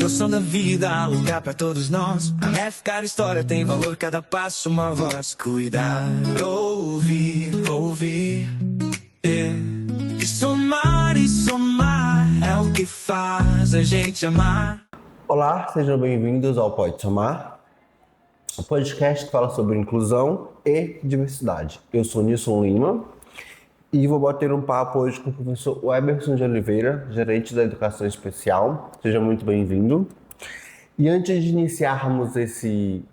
Noção da vida, há lugar pra todos nós. A cada história tem valor, cada passo uma voz. Cuidar, ouvir, E somar é o que faz a gente amar. Olá, sejam bem-vindos ao Pode Somar, o podcast que fala sobre inclusão e diversidade. Eu sou Nilson Lima e vou bater um papo hoje com o professor Weberson de Oliveira, gerente da Educação Especial. Seja muito bem-vindo. E antes de iniciarmos esse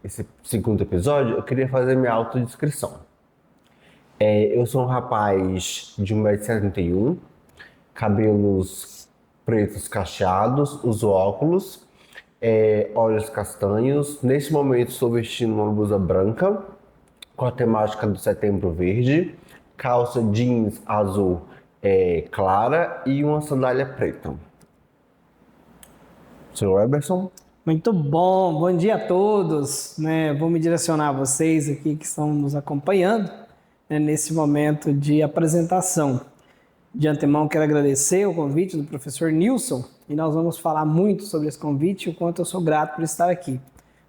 segundo episódio, eu queria fazer minha autodescrição. Eu sou um rapaz de 1,71 m, cabelos pretos cacheados, uso óculos, olhos castanhos. Nesse momento estou vestindo uma blusa branca com a temática do Setembro Verde, calça jeans azul clara e uma sandália preta. Senhor Weberson? Muito bom dia a todos, Vou me direcionar a vocês aqui que estão nos acompanhando, nesse momento de apresentação. De antemão quero agradecer o convite do professor Nilson e nós vamos falar muito sobre esse convite e o quanto eu sou grato por estar aqui.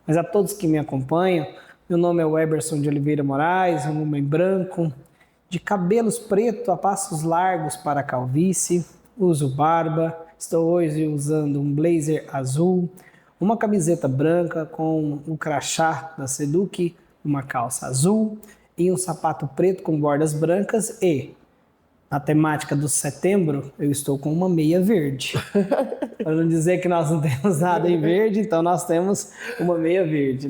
Mas a todos que me acompanham, meu nome é Weberson de Oliveira Moraes, um homem branco, de cabelos pretos a passos largos para a calvície, uso barba, estou hoje usando um blazer azul, uma camiseta branca com um crachá da Seduc, uma calça azul e um sapato preto com bordas brancas e, na temática do setembro, eu estou com uma meia verde. Para não dizer que nós não temos nada em verde, então nós temos uma meia verde,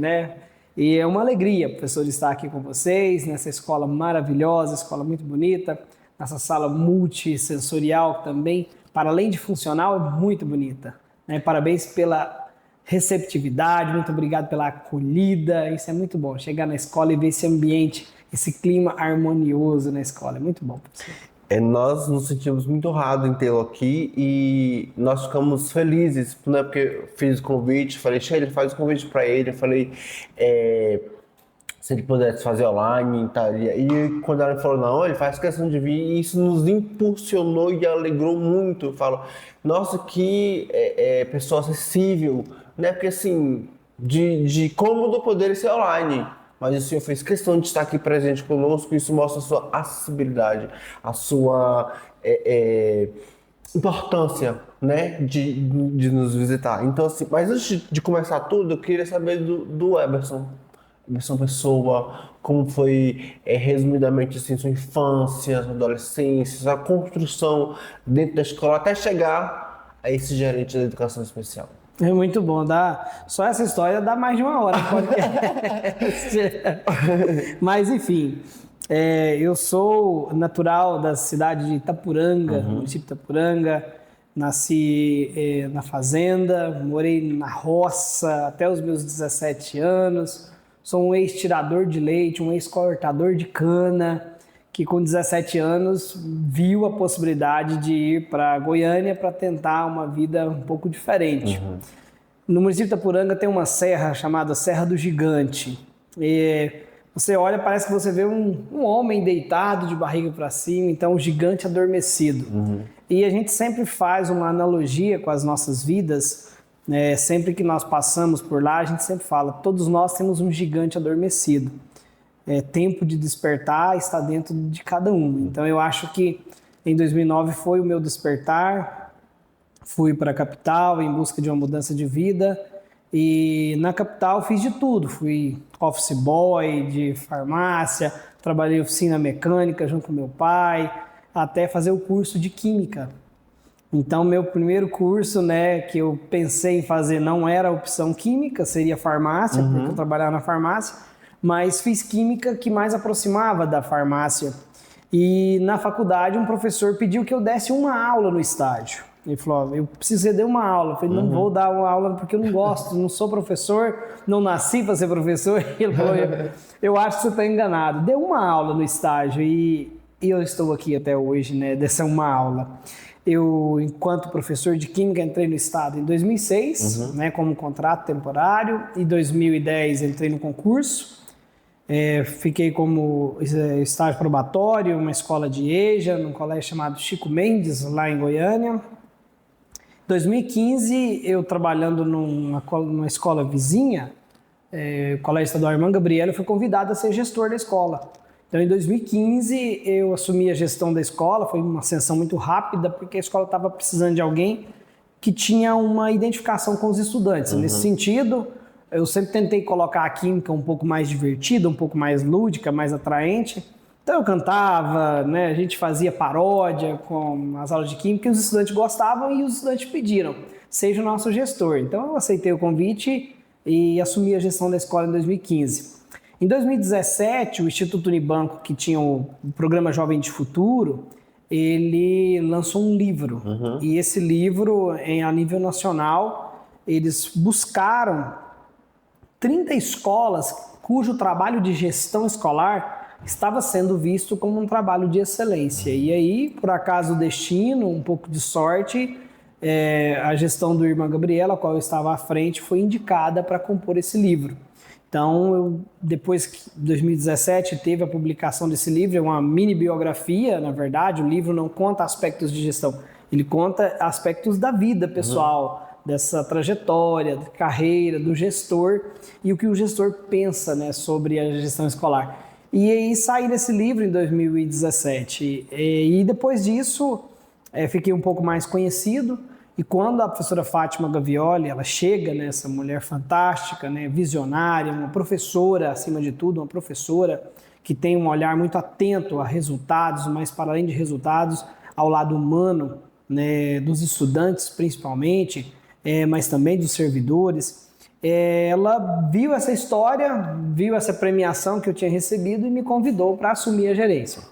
E é uma alegria, professor, estar aqui com vocês, nessa escola maravilhosa, escola muito bonita, nessa sala multissensorial também, para além de funcional, é muito bonita. Parabéns pela receptividade, muito obrigado pela acolhida, isso é muito bom, chegar na escola e ver esse ambiente, esse clima harmonioso na escola, é muito bom, professor. Nós nos sentimos muito honrados em tê-lo aqui e nós ficamos felizes, porque eu fiz o convite, falei, Sheila, faz o convite para ele, eu falei se ele pudesse fazer online, tá? E quando ela falou, não, ele faz questão de vir, e isso nos impulsionou e alegrou muito. Eu falo, nossa, que pessoa acessível, Porque assim, de cômodo poder ser online. Mas o senhor fez questão de estar aqui presente conosco, isso mostra a sua acessibilidade, a sua importância, de nos visitar. Então, assim, mas antes de começar tudo, eu queria saber do Weberson. Weberson pessoa, como foi, resumidamente, assim, sua infância, sua adolescência, sua construção dentro da escola, até chegar a esse gerente da educação especial. É muito bom, só essa história dá mais de uma hora. Mas enfim, eu sou natural da cidade de Itapuranga, município de Itapuranga, nasci na fazenda, morei na roça até os meus 17 anos, sou um ex-tirador de leite, um ex-cortador de cana, que com 17 anos viu a possibilidade de ir para Goiânia para tentar uma vida um pouco diferente. No município de Itapuranga tem uma serra chamada Serra do Gigante. E você olha, parece que você vê um homem deitado de barriga para cima, então um gigante adormecido. E a gente sempre faz uma analogia com as nossas vidas, sempre que nós passamos por lá, a gente sempre fala, todos nós temos um gigante adormecido. Tempo de despertar está dentro de cada um. Então eu acho que em 2009 foi o meu despertar, fui para a capital em busca de uma mudança de vida e na capital fiz de tudo, fui office boy de farmácia, trabalhei em oficina mecânica junto com meu pai, até fazer o curso de química. Então meu primeiro curso, que eu pensei em fazer não era a opção química, seria farmácia, porque eu trabalhava na farmácia, mas fiz química que mais aproximava da farmácia. E na faculdade um professor pediu que eu desse uma aula no estágio. Ele falou, eu preciso que você dê uma aula. Eu falei, não vou dar uma aula porque eu não gosto, não sou professor, não nasci para ser professor. Ele falou, eu acho que você está enganado. Deu uma aula no estágio e eu estou aqui até hoje, dessa uma aula. Eu, enquanto professor de Química, entrei no Estado em 2006, como contrato temporário. Em 2010 entrei no concurso. Fiquei como estágio probatório, uma escola de EJA, num colégio chamado Chico Mendes, lá em Goiânia. Em 2015, eu trabalhando numa escola vizinha, o Colégio Estadual Irmã Gabriela, eu fui convidado a ser gestor da escola. Então, em 2015, eu assumi a gestão da escola, foi uma ascensão muito rápida, porque a escola estava precisando de alguém que tinha uma identificação com os estudantes. Nesse sentido, eu sempre tentei colocar a química um pouco mais divertida, um pouco mais lúdica, mais atraente. Então eu cantava, né? A gente fazia paródia com as aulas de química e os estudantes gostavam e os estudantes pediram, seja o nosso gestor. Então eu aceitei o convite e assumi a gestão da escola em 2015. Em 2017, o Instituto Unibanco, que tinha o programa Jovem de Futuro, ele lançou um livro. E esse livro, a nível nacional, eles buscaram 30 escolas cujo trabalho de gestão escolar estava sendo visto como um trabalho de excelência. E aí, por acaso, o destino, um pouco de sorte, a gestão do Irmã Gabriela, a qual eu estava à frente, foi indicada para compor esse livro. Então, depois que 2017 teve a publicação desse livro, é uma mini biografia, na verdade. O livro não conta aspectos de gestão, ele conta aspectos da vida pessoal, dessa trajetória, da carreira, do gestor e o que o gestor pensa, né, sobre a gestão escolar. E aí saí desse livro em 2017. E depois disso, fiquei um pouco mais conhecido. E quando a professora Fátima Gavioli, ela chega, né, essa mulher fantástica, né, visionária, uma professora, acima de tudo, uma professora que tem um olhar muito atento a resultados, mas para além de resultados, ao lado humano, né, dos estudantes principalmente, mas também dos servidores. Ela viu essa história, viu essa premiação que eu tinha recebido e me convidou para assumir a gerência.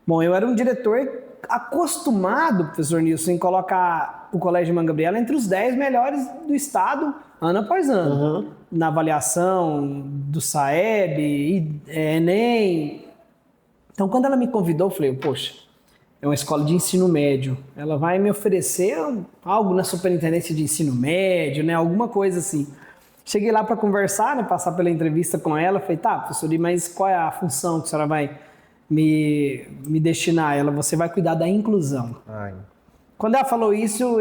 Bom, eu era um diretor acostumado, professor Nilson, em colocar o Colégio Irmã Gabriela entre os 10 melhores do estado, ano após ano. Na avaliação do SAEB, Enem. Então, quando ela me convidou, eu falei, poxa, é uma escola de ensino médio. Ela vai me oferecer algo na superintendência de ensino médio, né? Alguma coisa assim. Cheguei lá para conversar, né? Passar pela entrevista com ela. Falei, tá, professor, mas qual é a função que a senhora vai me destinar? Ela, você vai cuidar da inclusão. Ai. Quando ela falou isso,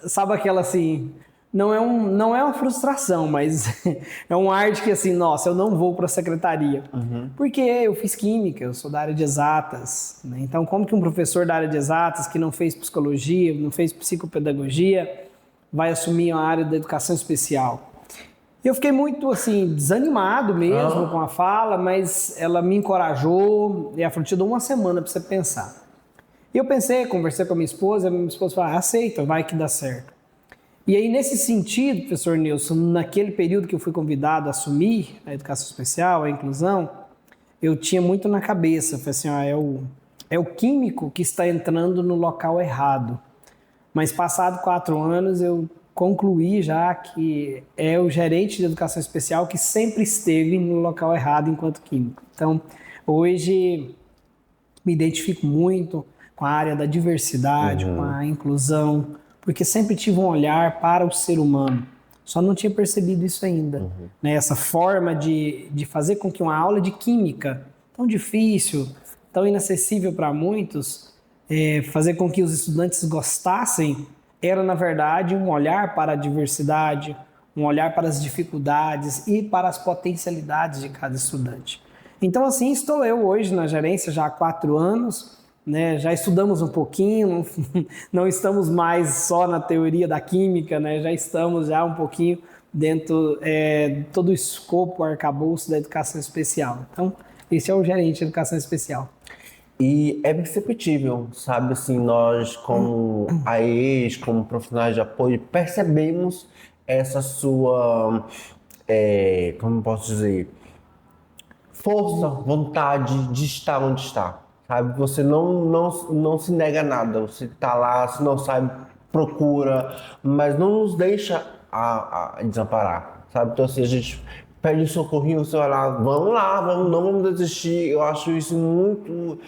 sabe aquela assim, não é uma frustração, mas é um ar de que assim, nossa, eu não vou para a secretaria. Porque eu fiz química, eu sou da área de exatas, né? Então, como que um professor da área de exatas que não fez psicologia, não fez psicopedagogia, vai assumir a área da educação especial? Eu fiquei muito assim, desanimado mesmo com a fala, mas ela me encorajou e ela falou, te dou uma semana para você pensar. E eu pensei, conversei com a minha esposa falou, aceita, vai que dá certo. E aí, nesse sentido, professor Nilson, naquele período que eu fui convidado a assumir a educação especial, a inclusão, eu tinha muito na cabeça, falei assim, é o químico que está entrando no local errado. Mas passado 4 anos, eu concluí já que é o gerente de educação especial que sempre esteve no local errado enquanto químico. Então, hoje, me identifico muito com a área da diversidade, com a inclusão, porque sempre tive um olhar para o ser humano. Só não tinha percebido isso ainda. Né? Essa forma de fazer com que uma aula de química, tão difícil, tão inacessível para muitos, fazer com que os estudantes gostassem, era, na verdade, um olhar para a diversidade, um olhar para as dificuldades e para as potencialidades de cada estudante. Então, assim, estou eu hoje na gerência já há 4 anos, né? Já estudamos um pouquinho, não estamos mais só na teoria da química, né? Já estamos já um pouquinho dentro de todo o escopo, o arcabouço da educação especial. Então, esse é o gerente de educação especial. E é perceptível, sabe, assim, nós como AEs, como profissionais de apoio, percebemos essa sua, como posso dizer, força, vontade de estar onde está, sabe? Você não se nega a nada, você está lá, se não sabe, procura, mas não nos deixa a desamparar, sabe? Então, assim, a gente pede um socorrinho, você vai lá, vamos lá, não vamos desistir. Eu acho isso muito...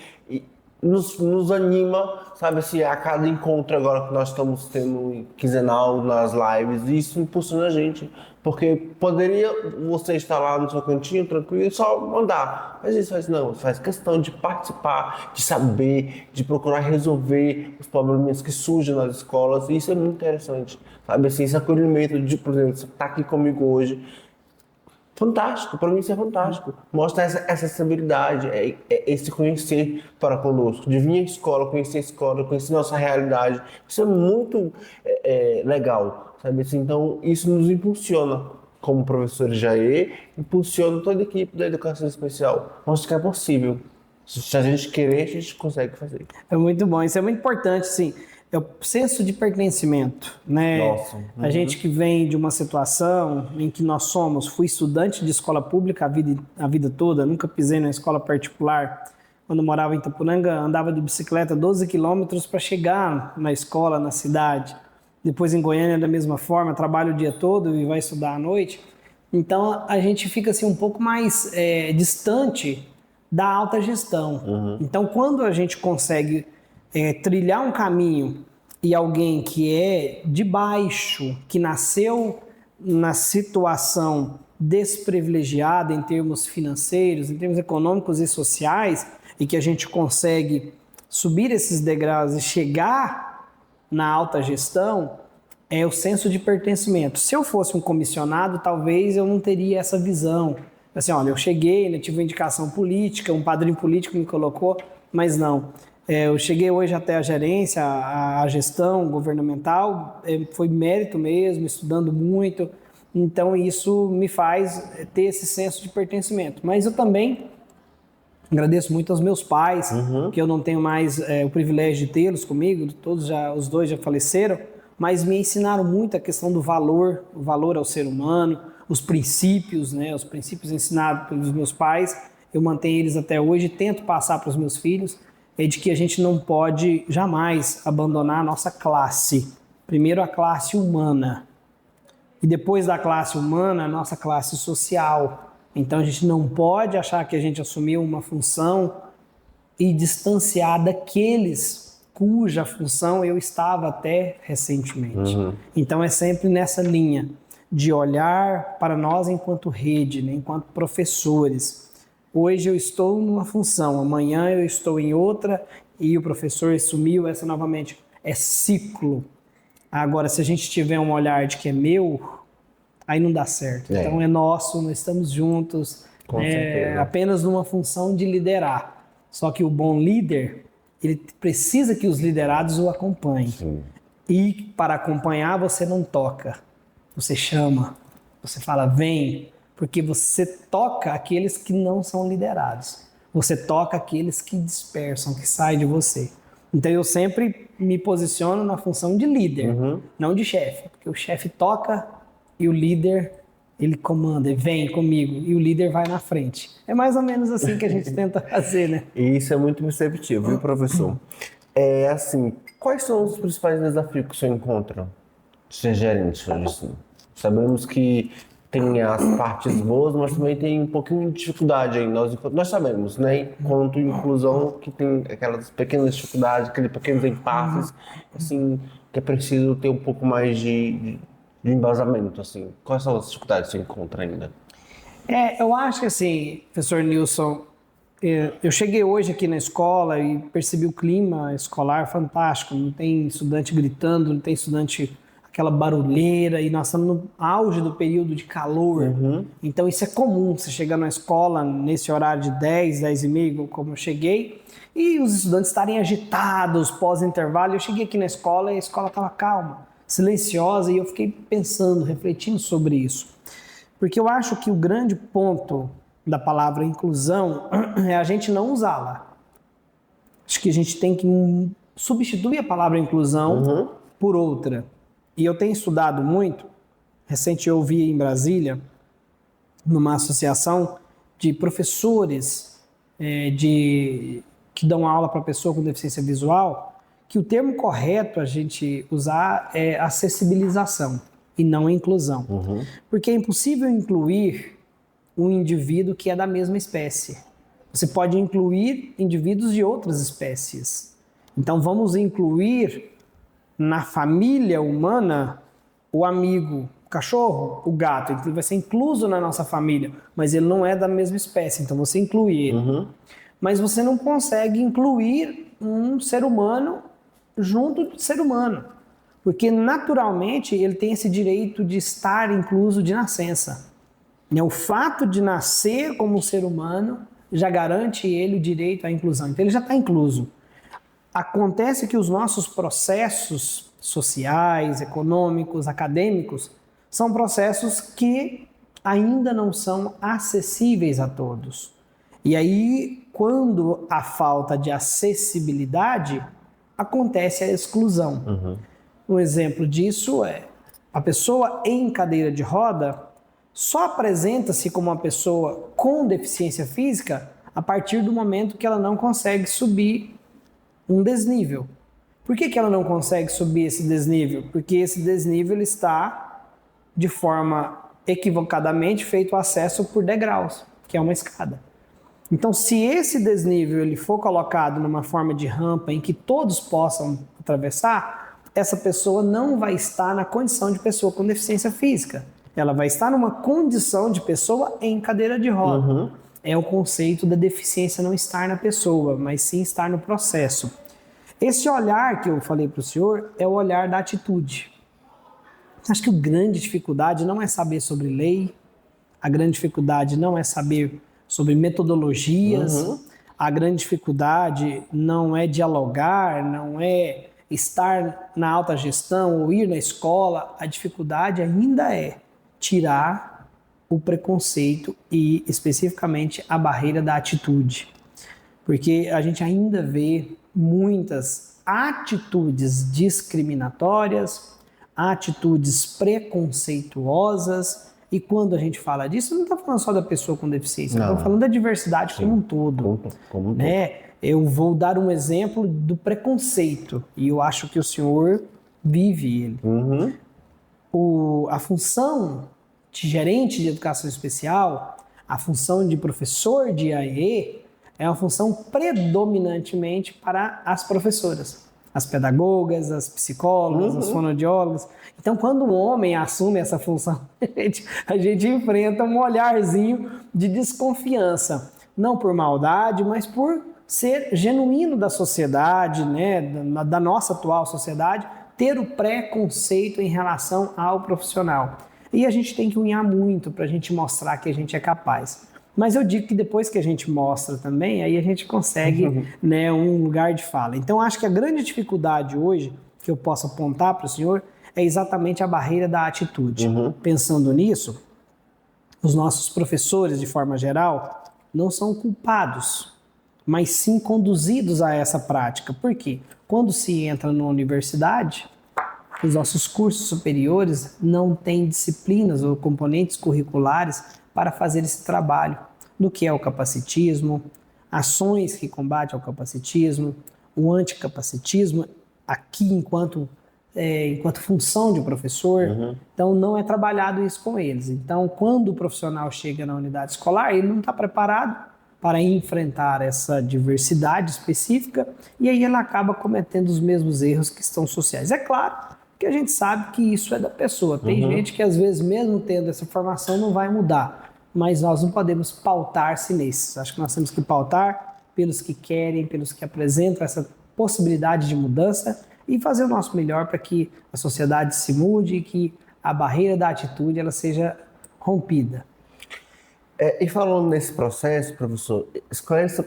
nos anima, sabe assim, a cada encontro agora que nós estamos tendo quinzenal nas lives, e isso impulsiona a gente, porque poderia você estar lá no seu cantinho tranquilo e só mandar, mas isso faz não, faz questão de participar, de saber, de procurar resolver os problemas que surgem nas escolas, e isso é muito interessante, sabe assim, esse acolhimento de, por exemplo, você está aqui comigo hoje, fantástico, para mim isso é fantástico. Mostra essa acessibilidade, esse conhecer para conosco, de vir à escola, conhecer nossa realidade. Isso é muito legal, sabe? Assim, então, isso nos impulsiona, como professor Jair, impulsiona toda a equipe da educação especial. Mostra que é possível. Se a gente querer, a gente consegue fazer. É muito bom, isso é muito importante, sim. É o senso de pertencimento, né? Nossa. A gente que vem de uma situação em que fui estudante de escola pública a vida toda, nunca pisei numa escola particular. Quando eu morava em Itapuranga, andava de bicicleta 12 quilômetros para chegar na escola, na cidade. Depois em Goiânia, da mesma forma, trabalha o dia todo e vai estudar à noite. Então, a gente fica assim um pouco mais distante da alta gestão. Então, quando a gente consegue trilhar um caminho e alguém que é de baixo, que nasceu na situação desprivilegiada em termos financeiros, em termos econômicos e sociais, e que a gente consegue subir esses degraus e chegar na alta gestão, é o senso de pertencimento. Se eu fosse um comissionado, talvez eu não teria essa visão. Assim, olha, eu cheguei, né, tive uma indicação política, um padrinho político me colocou, mas não. Eu cheguei hoje até a gerência, a gestão governamental, foi mérito mesmo, estudando muito, então isso me faz ter esse senso de pertencimento. Mas eu também agradeço muito aos meus pais, que eu não tenho mais o privilégio de tê-los comigo, os dois já faleceram, mas me ensinaram muito a questão do valor, o valor ao ser humano, os princípios, né, os princípios ensinados pelos meus pais, eu mantenho eles até hoje, tento passar para os meus filhos, é de que a gente não pode jamais abandonar a nossa classe. Primeiro a classe humana e depois da classe humana a nossa classe social. Então a gente não pode achar que a gente assumiu uma função e distanciar daqueles cuja função eu estava até recentemente. Então é sempre nessa linha de olhar para nós enquanto rede, né, enquanto professores. Hoje eu estou numa função, amanhã eu estou em outra e o professor assumiu essa novamente. É ciclo. Agora, se a gente tiver um olhar de que é meu, aí não dá certo. Então é nosso, nós estamos juntos, apenas numa função de liderar. Só que o bom líder, ele precisa que os liderados o acompanhem. Sim. E para acompanhar você não toca, você chama, você fala vem, porque você toca aqueles que não são liderados. Você toca aqueles que dispersam, que saem de você. Então eu sempre me posiciono na função de líder, não de chefe. Porque o chefe toca e o líder, ele comanda, ele vem comigo e o líder vai na frente. É mais ou menos assim que a gente tenta fazer, né? E isso é muito perceptível, viu, professor? Assim, quais são os principais desafios que o senhor encontra de ser gerente hoje? Sabemos que tem as partes boas, mas também tem um pouquinho de dificuldade aí. Nós sabemos, né? Enquanto inclusão, que tem aquelas pequenas dificuldades, aqueles pequenos impasses, assim, que é preciso ter um pouco mais de embasamento, assim. Quais são as dificuldades que você encontra ainda? Eu acho que assim, professor Nilson, eu cheguei hoje aqui na escola e percebi o clima escolar fantástico. Não tem estudante gritando, não tem estudante aquela barulheira, e nós estamos no auge do período de calor. Então isso é comum, você chegar na escola nesse horário de 10, 10 e meia, como eu cheguei, e os estudantes estarem agitados pós-intervalo. Eu cheguei aqui na escola e a escola estava calma, silenciosa, e eu fiquei pensando, refletindo sobre isso. Porque eu acho que o grande ponto da palavra inclusão é a gente não usá-la. Acho que a gente tem que substituir a palavra inclusão por outra. E eu tenho estudado muito, recente eu ouvi em Brasília, numa associação de professores que dão aula para pessoa com deficiência visual, que o termo correto a gente usar é acessibilização e não inclusão. Porque é impossível incluir um indivíduo que é da mesma espécie. Você pode incluir indivíduos de outras espécies. Então, vamos incluir na família humana o amigo, o cachorro, o gato. Ele vai ser incluso na nossa família, mas ele não é da mesma espécie, então você inclui ele. Mas você não consegue incluir um ser humano junto do ser humano, porque naturalmente ele tem esse direito de estar incluso de nascença. O fato de nascer como um ser humano já garante ele o direito à inclusão, então ele já está incluso. Acontece que os nossos processos sociais, econômicos, acadêmicos, são processos que ainda não são acessíveis a todos. E aí, quando há falta de acessibilidade, acontece a exclusão. Um exemplo disso é a pessoa em cadeira de roda só apresenta-se como uma pessoa com deficiência física a partir do momento que ela não consegue subir um desnível. Por que ela não consegue subir esse desnível? Porque esse desnível está, de forma equivocadamente, feito o acesso por degraus, que é uma escada. Então, se esse desnível ele for colocado numa forma de rampa em que todos possam atravessar, essa pessoa não vai estar na condição de pessoa com deficiência física. Ela vai estar numa condição de pessoa em cadeira de roda. É o conceito da deficiência não estar na pessoa, mas sim estar no processo. Esse olhar que eu falei para o senhor é o olhar da atitude. Acho que a grande dificuldade não é saber sobre lei, a grande dificuldade não é saber sobre metodologias, a grande dificuldade não é dialogar, não é estar na alta gestão ou ir na escola, a dificuldade ainda é tirar o preconceito e especificamente a barreira da atitude. Porque a gente ainda vê muitas atitudes discriminatórias, atitudes preconceituosas, e quando a gente fala disso, não está falando só da pessoa com deficiência, estamos falando da diversidade como um todo. Né? Eu vou dar um exemplo do preconceito, e eu acho que o senhor vive ele. A função de gerente de educação especial, a função de professor de IAE, é uma função predominantemente para as professoras, as pedagogas, as psicólogas, as fonoaudiólogas. Então, quando um homem assume essa função, a gente enfrenta um olharzinho de desconfiança, não por maldade, mas por ser genuíno da sociedade, né, da nossa atual sociedade, ter o preconceito em relação ao profissional. E a gente tem que unhar muito para a gente mostrar que a gente é capaz. Mas eu digo que depois que a gente mostra também, aí a gente consegue né, um lugar de fala. Então, acho que a grande dificuldade hoje, que eu posso apontar para o senhor, é exatamente a barreira da atitude. Pensando nisso, os nossos professores, de forma geral, não são culpados, mas sim conduzidos a essa prática. Por quê? Quando se entra numa universidade, os nossos cursos superiores não têm disciplinas ou componentes curriculares para fazer esse trabalho, do que é o capacitismo, ações que combatem o capacitismo, o anticapacitismo, aqui enquanto função de professor. Então, não é trabalhado isso com eles. Então, quando o profissional chega na unidade escolar, ele não está preparado para enfrentar essa diversidade específica e aí ele acaba cometendo os mesmos erros que estão sociais. É claro que a gente sabe que isso é da pessoa. Tem gente que, às vezes, mesmo tendo essa formação, não vai mudar. Mas nós não podemos pautar-se nesses. Acho que nós temos que pautar pelos que querem, pelos que apresentam essa possibilidade de mudança e fazer o nosso melhor para que a sociedade se mude e que a barreira da atitude ela seja rompida. E falando nesse processo, professor, esclareça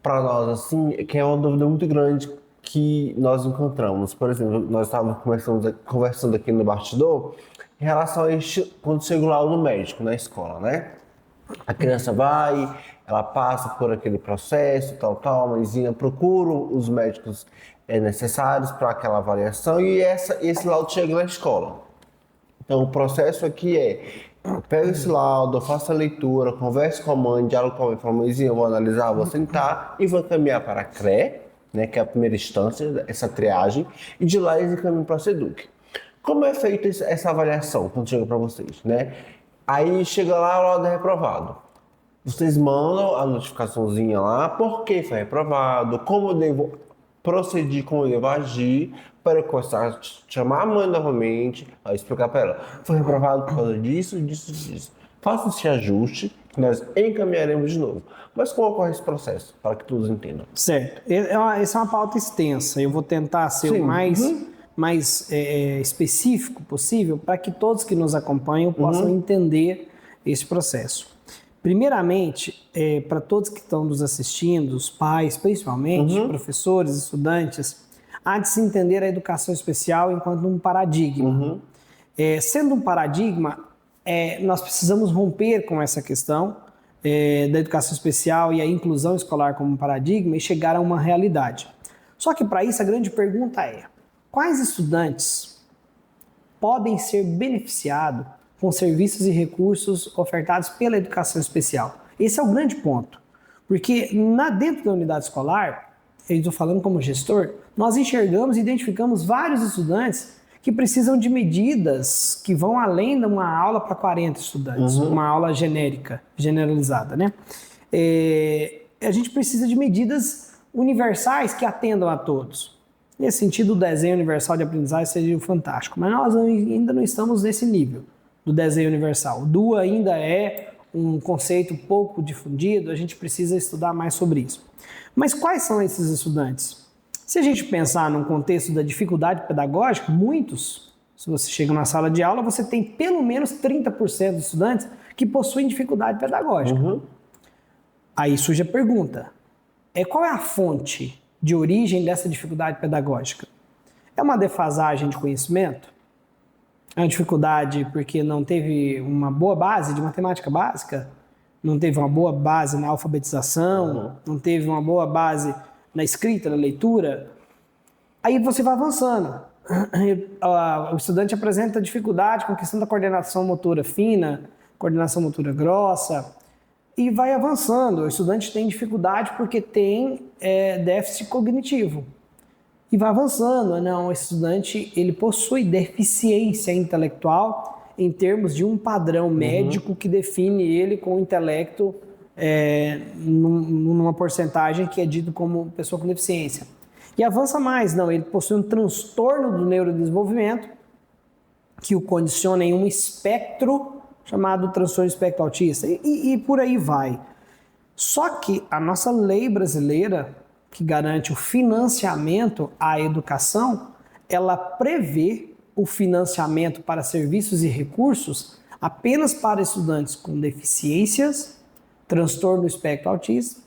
para nós, assim, que é uma dúvida muito grande que nós encontramos. Por exemplo, nós estávamos conversando aqui no bastidor em relação a quando chega lá no médico, na escola, né? A criança vai, ela passa por aquele processo, a mãezinha procura os médicos necessários para aquela avaliação e esse laudo chega na escola. Então, o processo aqui pega esse laudo, faça a leitura, converse com a mãe, dialogue com a mãe, fala, mãezinha, eu vou analisar, vou sentar e vou encaminhar para a CRE, né, que é a primeira instância, essa triagem, e de lá eles encaminham para a SEDUC. Como é feita essa avaliação quando chega para vocês, né? Aí chega lá, o laudo é reprovado. vocês mandam a notificaçãozinha lá, por que foi reprovado, como eu devo proceder, como eu devo agir, para eu começar a chamar a mãe novamente, a explicar para ela, foi reprovado por causa disso, disso, disso. Faça esse ajuste, que nós encaminharemos de novo. Mas como ocorre esse processo, para que todos entendam? Certo. Essa é uma pauta extensa. Eu vou tentar ser o mais específico possível para que todos que nos acompanham possam entender esse processo. Primeiramente, para todos que estão nos assistindo, os pais principalmente, professores, estudantes, há de se entender a educação especial enquanto um paradigma. Sendo um paradigma, nós precisamos romper com essa questão da educação especial e a inclusão escolar como um paradigma e chegar a uma realidade. Só que para isso a grande pergunta é: quais estudantes podem ser beneficiados com serviços e recursos ofertados pela educação especial? Esse é o grande ponto. Porque dentro da unidade escolar, eu estou falando como gestor, nós enxergamos e identificamos vários estudantes que precisam de medidas que vão além de uma aula para 40 estudantes, uma aula genérica, generalizada, né? A gente precisa de medidas universais que atendam a todos. Nesse sentido, o desenho universal de aprendizagem seria fantástico, mas nós ainda não estamos nesse nível do desenho universal. O DUA ainda é um conceito pouco difundido, a gente precisa estudar mais sobre isso. Mas quais são esses estudantes? Se a gente pensar num contexto da dificuldade pedagógica, muitos, se você chega na sala de aula, você tem pelo menos 30% dos estudantes que possuem dificuldade pedagógica. Aí surge a pergunta, qual é a fonte de origem dessa dificuldade pedagógica? É uma defasagem de conhecimento? É uma dificuldade porque não teve uma boa base de matemática básica? Não teve uma boa base na alfabetização? Não teve uma boa base na escrita, na leitura? Aí você vai avançando. O estudante apresenta dificuldade com a questão da coordenação motora fina, coordenação motora grossa, e vai avançando. O estudante tem dificuldade porque tem déficit cognitivo. E vai avançando. Não, o estudante ele possui deficiência intelectual em termos de um padrão médico que define ele com o intelecto numa porcentagem que é dito como pessoa com deficiência. E avança mais, não, ele possui um transtorno do neurodesenvolvimento que o condiciona em um espectro chamado transtorno espectro autista, e por aí vai. Só que a nossa lei brasileira, que garante o financiamento à educação, ela prevê o financiamento para serviços e recursos apenas para estudantes com deficiências, transtorno espectro autista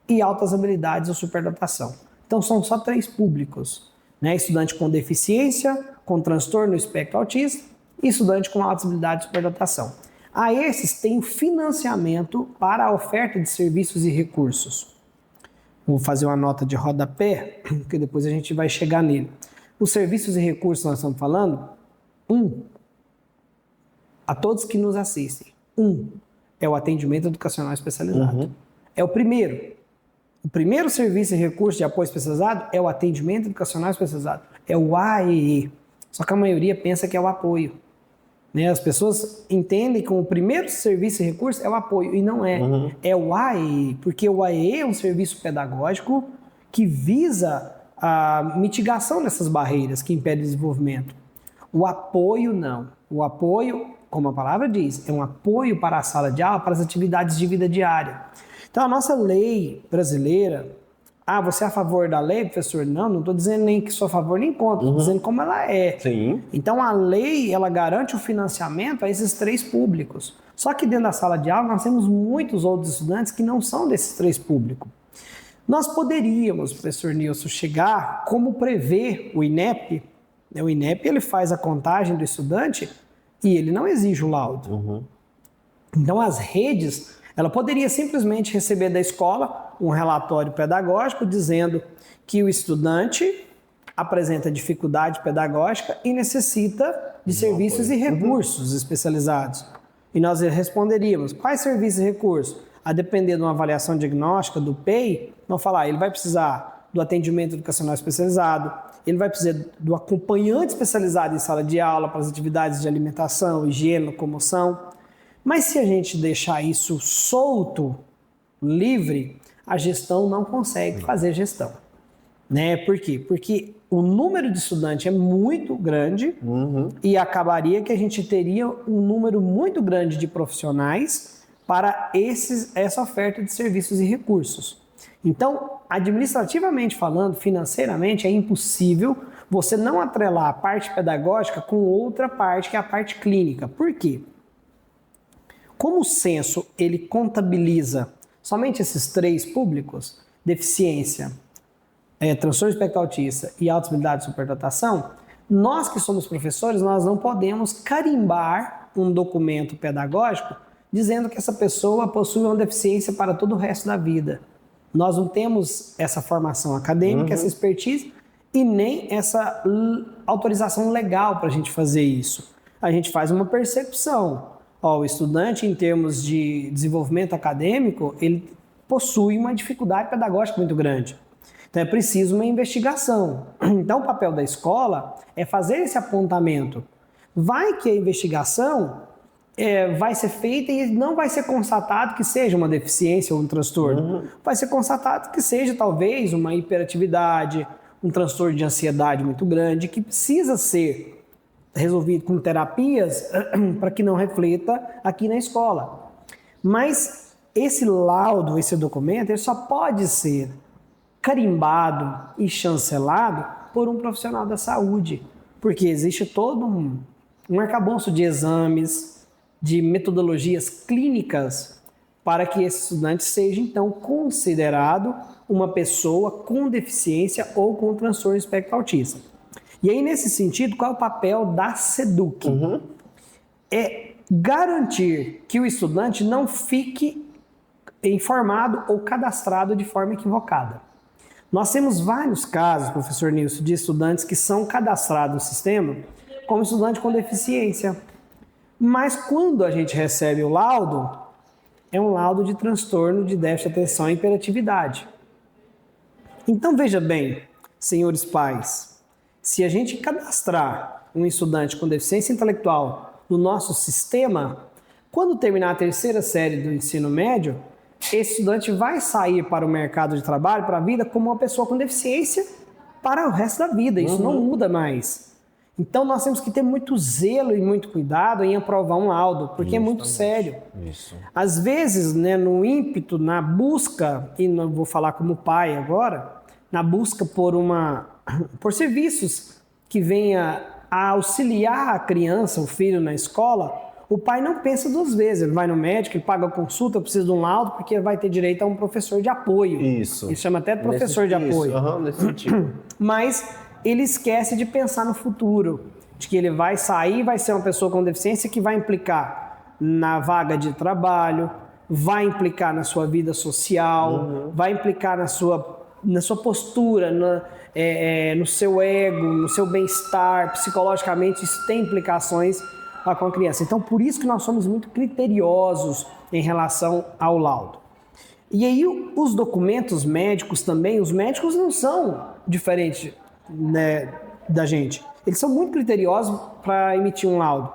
e altas habilidades ou superdotação. Então são só 3 públicos, né? Estudante com deficiência, com transtorno espectro autista e estudante com altas habilidades e superdotação. A esses tem o financiamento para a oferta de serviços e recursos. Vou fazer uma nota de rodapé, que depois a gente vai chegar nele. Os serviços e recursos nós estamos falando, a todos que nos assistem, é o atendimento educacional especializado. É o primeiro. O primeiro serviço e recurso de apoio especializado é o atendimento educacional especializado. É o AEE. Só que a maioria pensa que é o apoio. Né? As pessoas entendem que o primeiro serviço e recurso é o apoio, e não é. É o AEE, porque o AEE é um serviço pedagógico que visa a mitigação dessas barreiras que impedem o desenvolvimento. O apoio não. O apoio, como a palavra diz, é um apoio para a sala de aula, para as atividades de vida diária. Então a nossa lei brasileira, você é a favor da lei, professor? Não estou dizendo nem que sou a favor nem contra, estou dizendo como ela é. Sim. Então a lei, ela garante o financiamento a esses 3 públicos. Só que dentro da sala de aula nós temos muitos outros estudantes que não são desses 3 públicos. Nós poderíamos, professor Nilson, chegar como prevê o INEP. O INEP ele faz a contagem do estudante e ele não exige o laudo. Então as redes, ela poderia simplesmente receber da escola um relatório pedagógico dizendo que o estudante apresenta dificuldade pedagógica e necessita de serviços e recursos especializados. E nós responderíamos, quais serviços e recursos? A depender de uma avaliação diagnóstica do PEI, não falar, ele vai precisar do atendimento educacional especializado, ele vai precisar do acompanhante especializado em sala de aula para as atividades de alimentação, higiene, locomoção. Mas se a gente deixar isso solto, livre, a gestão não consegue fazer gestão. Né? Por quê? Porque o número de estudantes é muito grande e acabaria que a gente teria um número muito grande de profissionais para essa oferta de serviços e recursos. Então, administrativamente falando, financeiramente, é impossível você não atrelar a parte pedagógica com outra parte, que é a parte clínica. Por quê? Como o censo ele contabiliza somente esses 3 públicos, deficiência, transtorno espectro autista e auto-habilidade e superdotação, nós que somos professores, nós não podemos carimbar um documento pedagógico dizendo que essa pessoa possui uma deficiência para todo o resto da vida. Nós não temos essa formação acadêmica, essa expertise e nem essa autorização legal para a gente fazer isso. A gente faz uma percepção. O estudante, em termos de desenvolvimento acadêmico, ele possui uma dificuldade pedagógica muito grande. Então é preciso uma investigação. Então o papel da escola é fazer esse apontamento. Vai que a investigação vai ser feita e não vai ser constatado que seja uma deficiência ou um transtorno. Vai ser constatado que seja talvez uma hiperatividade, um transtorno de ansiedade muito grande, que precisa ser resolvido com terapias para que não reflita aqui na escola. Mas esse laudo, esse documento, ele só pode ser carimbado e chancelado por um profissional da saúde, porque existe todo um arcabouço de exames, de metodologias clínicas para que esse estudante seja, então, considerado uma pessoa com deficiência ou com transtorno espectro autista. E aí, nesse sentido, qual é o papel da SEDUC? É garantir que o estudante não fique informado ou cadastrado de forma equivocada. Nós temos vários casos, professor Nilson, de estudantes que são cadastrados no sistema como estudante com deficiência. Mas quando a gente recebe o laudo, é um laudo de transtorno de déficit de atenção e hiperatividade. Então veja bem, senhores pais, se a gente cadastrar um estudante com deficiência intelectual no nosso sistema, quando terminar a 3ª série do ensino médio, esse estudante vai sair para o mercado de trabalho, para a vida, como uma pessoa com deficiência para o resto da vida. Isso não muda mais. Então nós temos que ter muito zelo e muito cuidado em aprovar um laudo, porque é muito sério. Às vezes, né, no ímpeto, na busca, e não vou falar como pai agora, na busca por serviços que venha a auxiliar a criança, o filho na escola, o pai não pensa 2 vezes. Ele vai no médico, ele paga a consulta, precisa de um laudo, porque vai ter direito a um professor de apoio. Isso. Ele chama até de professor de apoio. Nesse sentido. Mas ele esquece de pensar no futuro, de que ele vai sair, vai ser uma pessoa com deficiência que vai implicar na vaga de trabalho, vai implicar na sua vida social, vai implicar na sua postura, no seu ego, no seu bem-estar, psicologicamente, isso tem implicações com a criança. Então, por isso que nós somos muito criteriosos em relação ao laudo. E aí, os documentos médicos também, os médicos não são diferentes, né, da gente. Eles são muito criteriosos para emitir um laudo.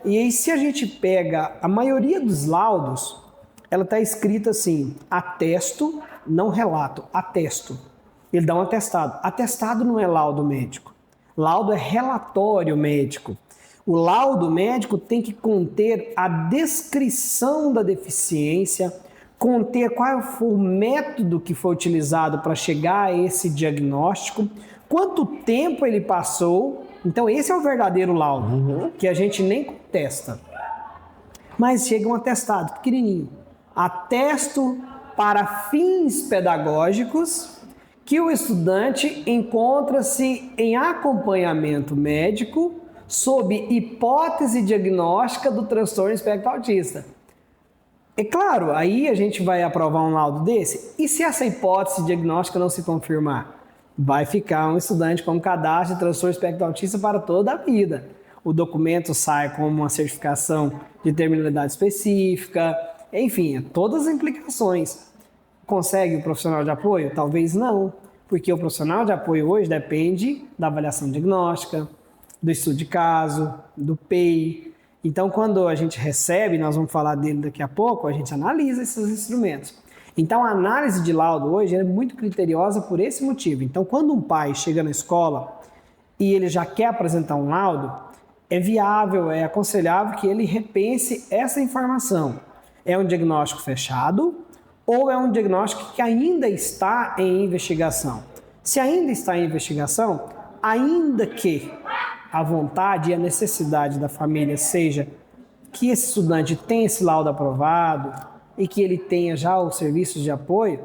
E aí, se a gente pega a maioria dos laudos, ela está escrita assim, atesto, não relato, atesto. Ele dá um atestado. Atestado não é laudo médico. Laudo é relatório médico. O laudo médico tem que conter a descrição da deficiência, conter qual foi o método que foi utilizado para chegar a esse diagnóstico, quanto tempo ele passou. Então esse é o verdadeiro laudo, que a gente nem contesta. Mas chega um atestado pequenininho. Atesto para fins pedagógicos que o estudante encontra-se em acompanhamento médico sob hipótese diagnóstica do transtorno espectro autista. É claro, aí a gente vai aprovar um laudo desse, e se essa hipótese diagnóstica não se confirmar? Vai ficar um estudante com cadastro de transtorno espectro autista para toda a vida. O documento sai com uma certificação de terminalidade específica, enfim, todas as implicações. Consegue o profissional de apoio? Talvez não, porque o profissional de apoio hoje depende da avaliação diagnóstica, do estudo de caso, do PEI. Então, quando a gente recebe, nós vamos falar dele daqui a pouco, a gente analisa esses instrumentos. Então, a análise de laudo hoje é muito criteriosa por esse motivo. Então, quando um pai chega na escola e ele já quer apresentar um laudo, é viável, é aconselhável que ele repense essa informação. É um diagnóstico fechado ou é um diagnóstico que ainda está em investigação? Se ainda está em investigação, ainda que a vontade e a necessidade da família seja que esse estudante tenha esse laudo aprovado e que ele tenha já os serviços de apoio,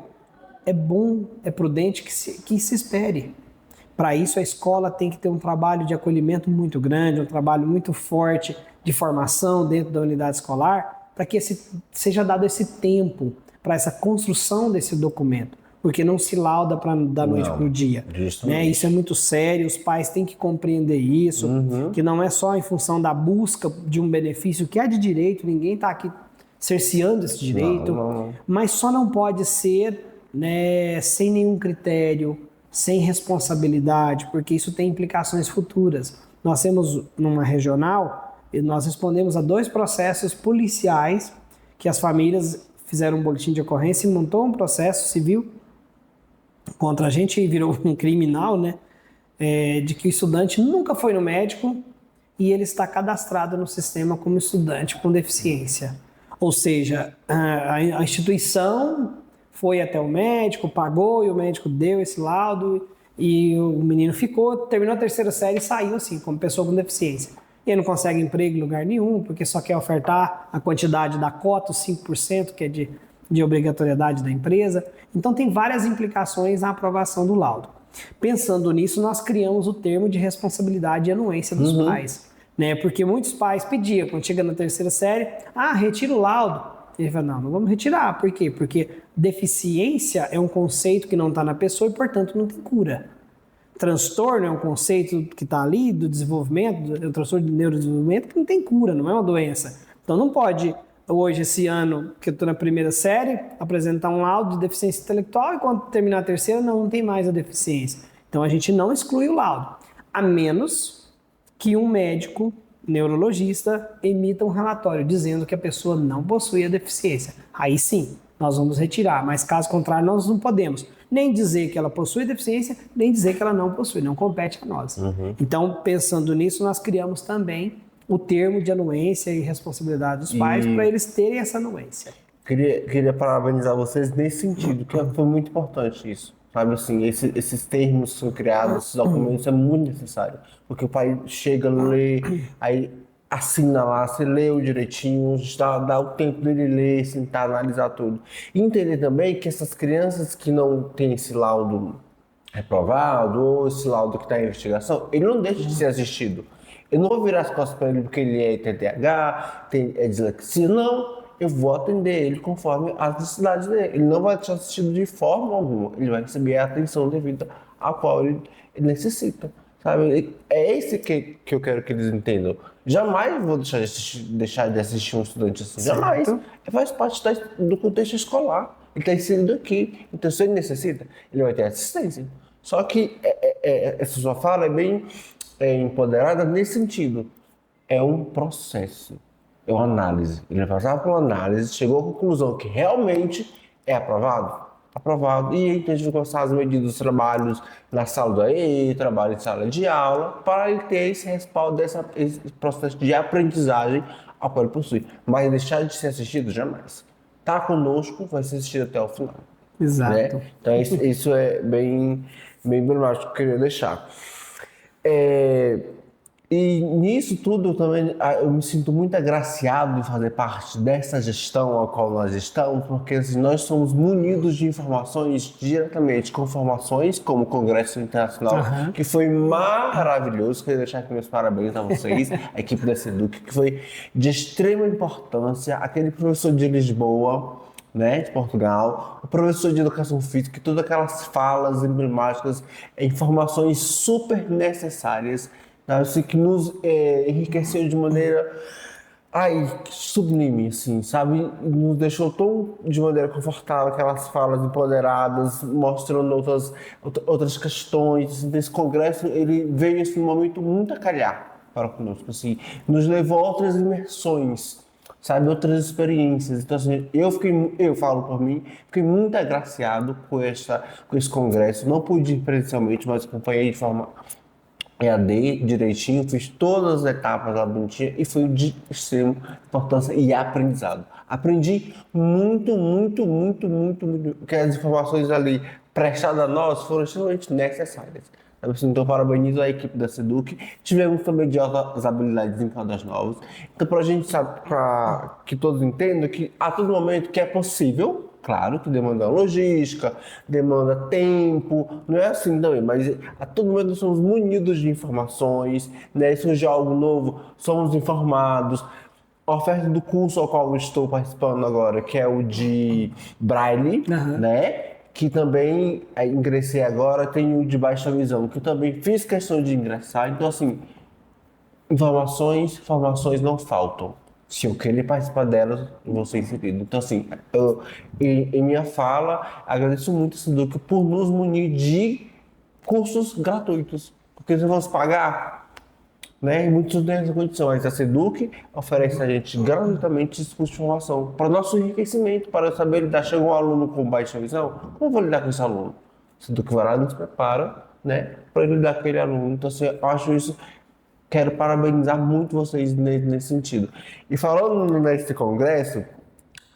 é bom, é prudente que se espere. Para isso, a escola tem que ter um trabalho de acolhimento muito grande, um trabalho muito forte de formação dentro da unidade escolar, para que seja dado esse tempo para essa construção desse documento, porque não se lauda da noite para o dia. Né? Isso é muito sério, os pais têm que compreender isso, que não é só em função da busca de um benefício que é de direito, ninguém está aqui cerceando esse direito, mas só não pode ser, né, sem nenhum critério, sem responsabilidade, porque isso tem implicações futuras. Nós temos numa regional, nós respondemos a 2 processos policiais que as famílias fizeram um boletim de ocorrência e montou um processo civil contra a gente e virou um criminal, né? De que o estudante nunca foi no médico e ele está cadastrado no sistema como estudante com deficiência. Ou seja, a instituição foi até o médico, pagou e o médico deu esse laudo e o menino terminou a 3ª série e saiu assim, como pessoa com deficiência. E ele não consegue emprego em lugar nenhum, porque só quer ofertar a quantidade da cota, os 5%, que é de obrigatoriedade da empresa. Então tem várias implicações na aprovação do laudo. Pensando nisso, nós criamos o termo de responsabilidade e anuência dos pais. Né? Porque muitos pais pediam, quando chega na 3ª série, retira o laudo. Ele fala, não vamos retirar. Por quê? Porque deficiência é um conceito que não está na pessoa e, portanto, não tem cura. Transtorno é um conceito que está ali do desenvolvimento, do transtorno de neurodesenvolvimento, que não tem cura, não é uma doença. Então não pode, hoje, esse ano, que eu estou na 1ª série, apresentar um laudo de deficiência intelectual e quando terminar a 3ª, não tem mais a deficiência. Então a gente não exclui o laudo, a menos que um médico neurologista emita um relatório dizendo que a pessoa não possui a deficiência. Aí sim, nós vamos retirar, mas caso contrário, nós não podemos nem dizer que ela possui deficiência, nem dizer que ela não possui, não compete a nós. Então, pensando nisso, nós criamos também o termo de anuência e responsabilidade dos pais para eles terem essa anuência. Queria parabenizar vocês nesse sentido, que foi muito importante isso. Sabe assim, esses termos são criados, esses documentos é muito necessário. Porque o pai chega, lê, aí assina lá, você leu direitinho, dá o tempo dele ler, sentar, analisar tudo. E entender também que essas crianças que não têm esse laudo reprovado ou esse laudo que está em investigação, ele não deixa de ser assistido. Eu não vou virar as costas para ele porque ele é TDAH, é dislexia, não. Eu vou atender ele conforme as necessidades dele. Ele não vai ser assistido de forma alguma. Ele vai receber a atenção devida a qual ele necessita. Sabe? É esse que eu quero que eles entendam. Jamais vou deixar de assistir um estudante assim. Certo. Jamais. Faz parte do contexto escolar. Ele está inserido aqui. Então, se ele necessita, ele vai ter assistência. Só que essa sua fala é bem empoderada nesse sentido. É um processo. É uma análise. Ele vai passar por uma análise, chegou à conclusão que realmente é aprovado. Aprovado. E aí tem que começar as medidas dos trabalhos na sala do AE, trabalho em sala de aula, para ele ter esse respaldo, esse processo de aprendizagem ao qual ele possui. Mas deixar de ser assistido, jamais. Tá conosco, vai ser assistido até o final. Exato. Né? Então isso é bem emblemático que eu queria deixar. E nisso tudo também eu me sinto muito agraciado de fazer parte dessa gestão a qual nós estamos, porque assim, nós somos munidos de informações diretamente com formações como o Congresso Internacional, que foi maravilhoso. Queria deixar aqui meus parabéns a vocês, a equipe da SEDUC, que foi de extrema importância. Aquele professor de Lisboa, né, de Portugal, o professor de Educação Física, e todas aquelas falas emblemáticas, informações super necessárias, assim, que nos enriqueceu de maneira sublime, assim, sabe? Nos deixou tão de maneira confortável, aquelas falas empoderadas, mostrando outras questões. Assim, desse congresso, ele veio nesse momento muito a calhar para conosco, assim, nos levou a outras imersões, sabe, outras experiências. Então, assim, eu falo por mim, fiquei muito agraciado com esse congresso. Não pude ir presencialmente, mas acompanhei de forma EAD direitinho, fiz todas as etapas lá bonitinha e foi de extrema importância e aprendizado. Aprendi muito, que as informações ali prestadas a nós foram extremamente necessárias. Então, parabenizo a equipe da Seduc. Tivemos também de altas habilidades em cadastros novos. Então, para a gente sabe, para que todos entendam que a todo momento que é possível, claro que demanda logística, demanda tempo, não é assim também, mas a todo momento nós somos munidos de informações, né? Se surge algo novo, somos informados. A oferta do curso ao qual eu estou participando agora, que é o de Braille, né? Que também ingressei agora, tem o de baixa visão, que eu também fiz questão de ingressar. Então, assim, informações não faltam. Se eu querer participar delas, eu vou ser inserido. Então, assim, em minha fala, agradeço muito a Seduc por nos munir de cursos gratuitos. Porque se vamos pagar, né, e muitos não têm essa condição. Mas a Seduc oferece a gente gratuitamente esse curso de formação para nosso enriquecimento, para saber lidar. Chega um aluno com baixa visão, como eu vou lidar com esse aluno? A Seduc vai lá e nos prepara, né, para lidar com aquele aluno. Então, assim, eu acho isso. Quero parabenizar muito vocês nesse sentido. E falando nesse congresso,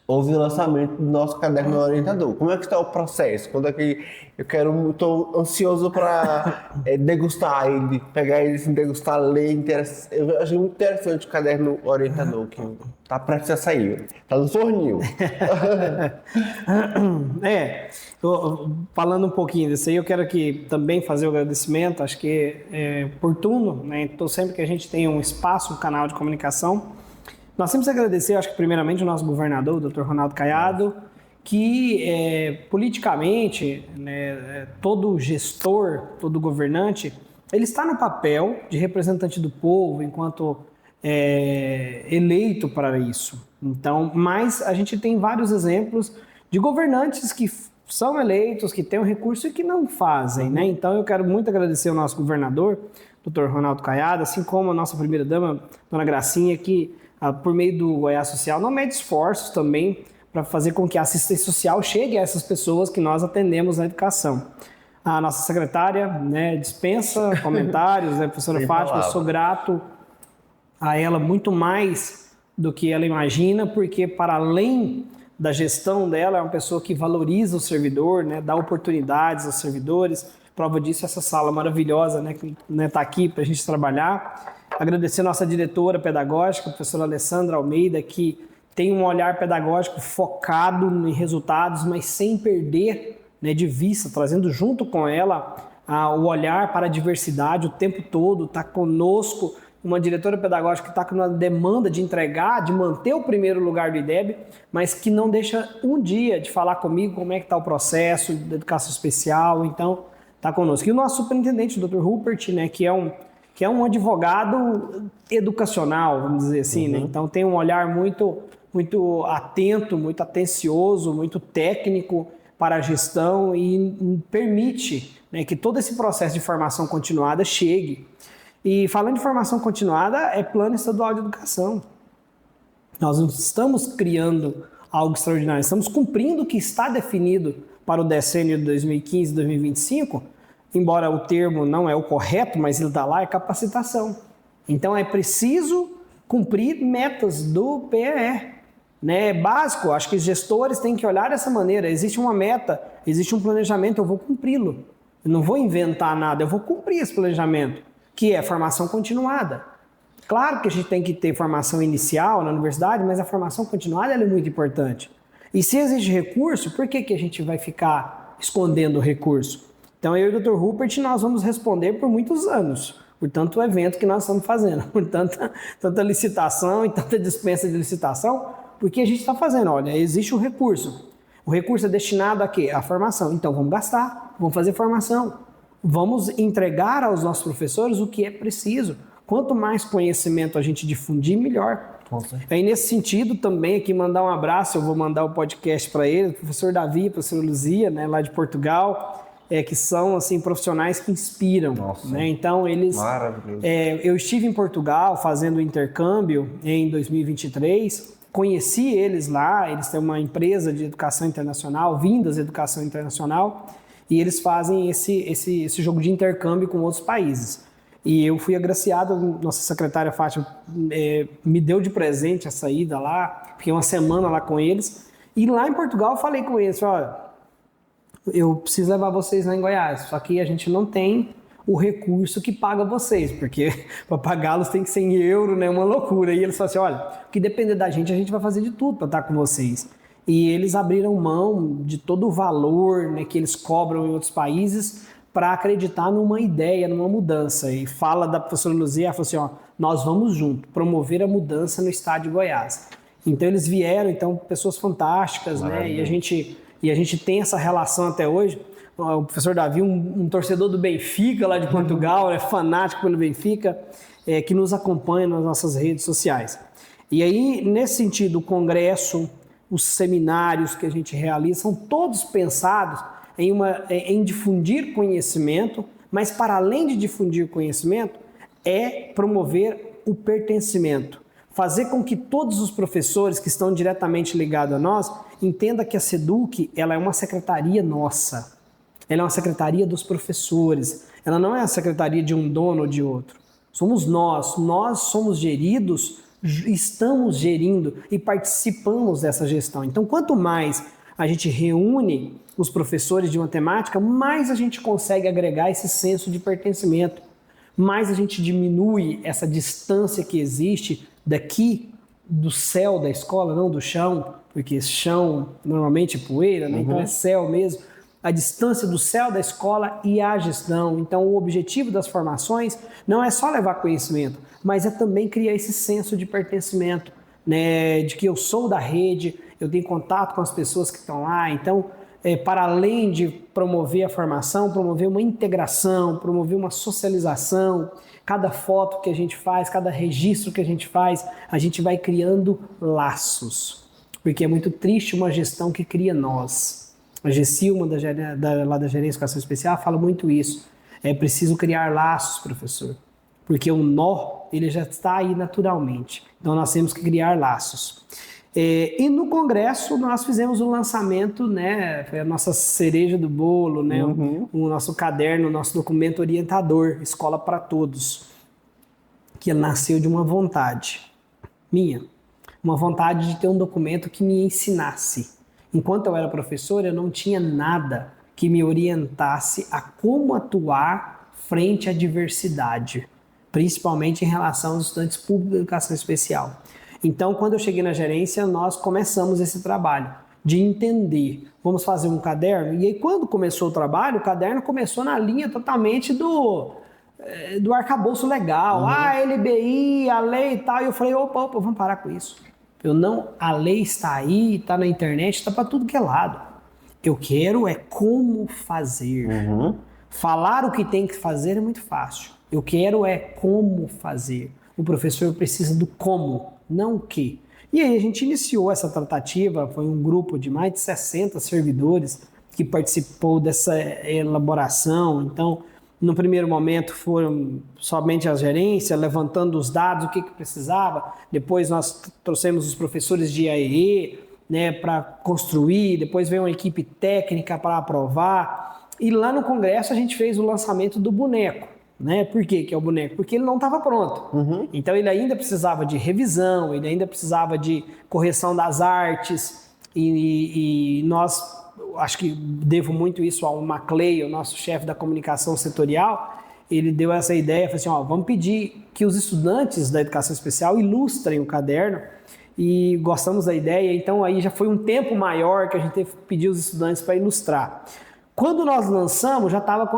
houve o lançamento do nosso caderno orientador. Como é que está o processo? Quando é que estou ansioso para degustar ele, pegar ele, assim, degustar, ler. Eu achei muito interessante o caderno orientador, que está prestes a sair. Está no forninho. Falando um pouquinho disso aí, eu quero aqui também fazer o agradecimento, acho que é oportuno, né? Então, sempre que a gente tem um espaço, um canal de comunicação, nós temos que agradecer, acho que primeiramente o nosso governador, o Dr. Ronaldo Caiado, que politicamente, né, todo gestor, todo governante, ele está no papel de representante do povo enquanto eleito para isso. Então, mas a gente tem vários exemplos de governantes que são eleitos, que têm o recurso e que não fazem, né? Então, eu quero muito agradecer ao nosso governador, Dr. Ronaldo Caiado, assim como a nossa primeira-dama, Dona Gracinha, que por meio do Goiás Social, não mede esforços também para fazer com que a assistência social chegue a essas pessoas que nós atendemos na educação. A nossa secretária, né, dispensa comentários, né, professora Fátima, eu sou grato a ela muito mais do que ela imagina, porque para além da gestão dela, é uma pessoa que valoriza o servidor, né, dá oportunidades aos servidores. Prova disso, essa sala maravilhosa, né, que está aqui para a gente trabalhar. Agradecer a nossa diretora pedagógica, a professora Alessandra Almeida, que tem um olhar pedagógico focado em resultados, mas sem perder, né, de vista, trazendo junto com ela o olhar para a diversidade o tempo todo, está conosco, uma diretora pedagógica que está com uma demanda de entregar, de manter o primeiro lugar do IDEB, mas que não deixa um dia de falar comigo como é que está o processo de educação especial, então está conosco. E o nosso superintendente, o Dr. Rupert, né, que é um advogado educacional, vamos dizer assim, né? Então tem um olhar muito atento, muito atencioso, muito técnico para a gestão e permite, né, que todo esse processo de formação continuada chegue. E falando de formação continuada, é Plano Estadual de Educação. Nós não estamos criando algo extraordinário, estamos cumprindo o que está definido para o decênio de 2015-2025, embora o termo não é o correto, mas ele está lá, é capacitação. Então é preciso cumprir metas do PEE. Né? É básico, acho que os gestores têm que olhar dessa maneira. Existe uma meta, existe um planejamento, eu vou cumpri-lo. Eu não vou inventar nada, eu vou cumprir esse planejamento, que é formação continuada. Claro que a gente tem que ter formação inicial na universidade, mas a formação continuada ela é muito importante. E se existe recurso, por que a gente vai ficar escondendo o recurso? Então, eu e o Dr. Rupert, nós vamos responder por muitos anos, por tanto evento que nós estamos fazendo, por tanta licitação e tanta dispensa de licitação, porque a gente está fazendo, olha, existe um recurso. O recurso é destinado a quê? A formação. Então, vamos gastar, vamos fazer formação, vamos entregar aos nossos professores o que é preciso. Quanto mais conhecimento a gente difundir, melhor. Aí, nesse sentido, também aqui mandar um abraço, eu vou mandar o podcast para ele, o professor Davi, a professora Luzia, né, lá de Portugal, que são assim, profissionais que inspiram. Né? Então, eles... eu estive em Portugal fazendo o intercâmbio em 2023, conheci eles lá, eles têm uma empresa de educação internacional, Vindas Educação Internacional, e eles fazem esse jogo de intercâmbio com outros países. E eu fui agraciado, nossa secretária Fátima me deu de presente essa ida lá, fiquei uma semana lá com eles, e lá em Portugal eu falei com eles, olha, eu preciso levar vocês lá em Goiás, só que a gente não tem o recurso que paga vocês, porque para pagá-los tem que ser em euro, né? Uma loucura. E eles falaram assim, olha, o que depender da gente vai fazer de tudo para estar com vocês. E eles abriram mão de todo o valor, né, que eles cobram em outros países para acreditar numa ideia, numa mudança. E fala da professora Luzia, ela falou assim, ó, nós vamos junto, promover a mudança no estado de Goiás. Então eles vieram, então, pessoas fantásticas, né? E a gente tem essa relação até hoje. O professor Davi, um torcedor do Benfica lá de Portugal, é fanático pelo Benfica, que nos acompanha nas nossas redes sociais. E aí, nesse sentido, o congresso, os seminários que a gente realiza, são todos pensados em difundir conhecimento, mas para além de difundir conhecimento, é promover o pertencimento. Fazer com que todos os professores que estão diretamente ligados a nós entendam que a SEDUC ela é uma secretaria nossa. Ela é uma secretaria dos professores. Ela não é a secretaria de um dono ou de outro. Somos nós. Nós somos geridos, estamos gerindo e participamos dessa gestão. Então, quanto mais a gente reúne os professores de matemática, mais a gente consegue agregar esse senso de pertencimento. Mais a gente diminui essa distância que existe daqui do céu da escola, não do chão, porque chão normalmente é poeira, né? Então é céu mesmo. A distância do céu da escola e a gestão. Então, o objetivo das formações não é só levar conhecimento, mas é também criar esse senso de pertencimento, né? De que eu sou da rede, eu tenho contato com as pessoas que estão lá. Então, para além de promover a formação, promover uma integração, promover uma socialização, cada foto que a gente faz, cada registro que a gente faz, a gente vai criando laços. Porque é muito triste uma gestão que cria nós. A Gessilma, lá da Gerência de Educação Especial, fala muito isso. É preciso criar laços, professor. Porque o nó, ele já está aí naturalmente. Então, nós temos que criar laços. E no congresso, nós fizemos o lançamento, né? Foi a nossa cereja do bolo, né? O nosso caderno, o nosso documento orientador, Escola para Todos. Que nasceu de uma vontade minha. Uma vontade de ter um documento que me ensinasse. Enquanto eu era professor, eu não tinha nada que me orientasse a como atuar frente à diversidade, principalmente em relação aos estudantes públicos de educação especial. Então, quando eu cheguei na gerência, nós começamos esse trabalho de entender. Vamos fazer um caderno? E aí, quando começou o trabalho, o caderno começou na linha totalmente do arcabouço legal. A LBI, a lei e tal. E eu falei, opa, vamos parar com isso. A lei está aí, está na internet, está para tudo que é lado. Eu quero como fazer. Falar o que tem que fazer é muito fácil. Eu quero como fazer. O professor precisa do como, não o que. E aí a gente iniciou essa tratativa, foi um grupo de mais de 60 servidores que participou dessa elaboração. Então, no primeiro momento foram somente a gerência levantando os dados, o que precisava. Depois nós trouxemos os professores de AEE, né, para construir. Depois veio uma equipe técnica para aprovar. E lá no congresso a gente fez o lançamento do boneco. Né? Por que é o boneco? Porque ele não estava pronto. Então ele ainda precisava de revisão, ele ainda precisava de correção das artes. E nós... acho que devo muito isso ao Maclay, o nosso chefe da comunicação setorial. Ele deu essa ideia, falou assim, vamos pedir que os estudantes da educação especial ilustrem o caderno, e gostamos da ideia. Então aí já foi um tempo maior que a gente teve que pedir os estudantes para ilustrar. Quando nós lançamos, já estava com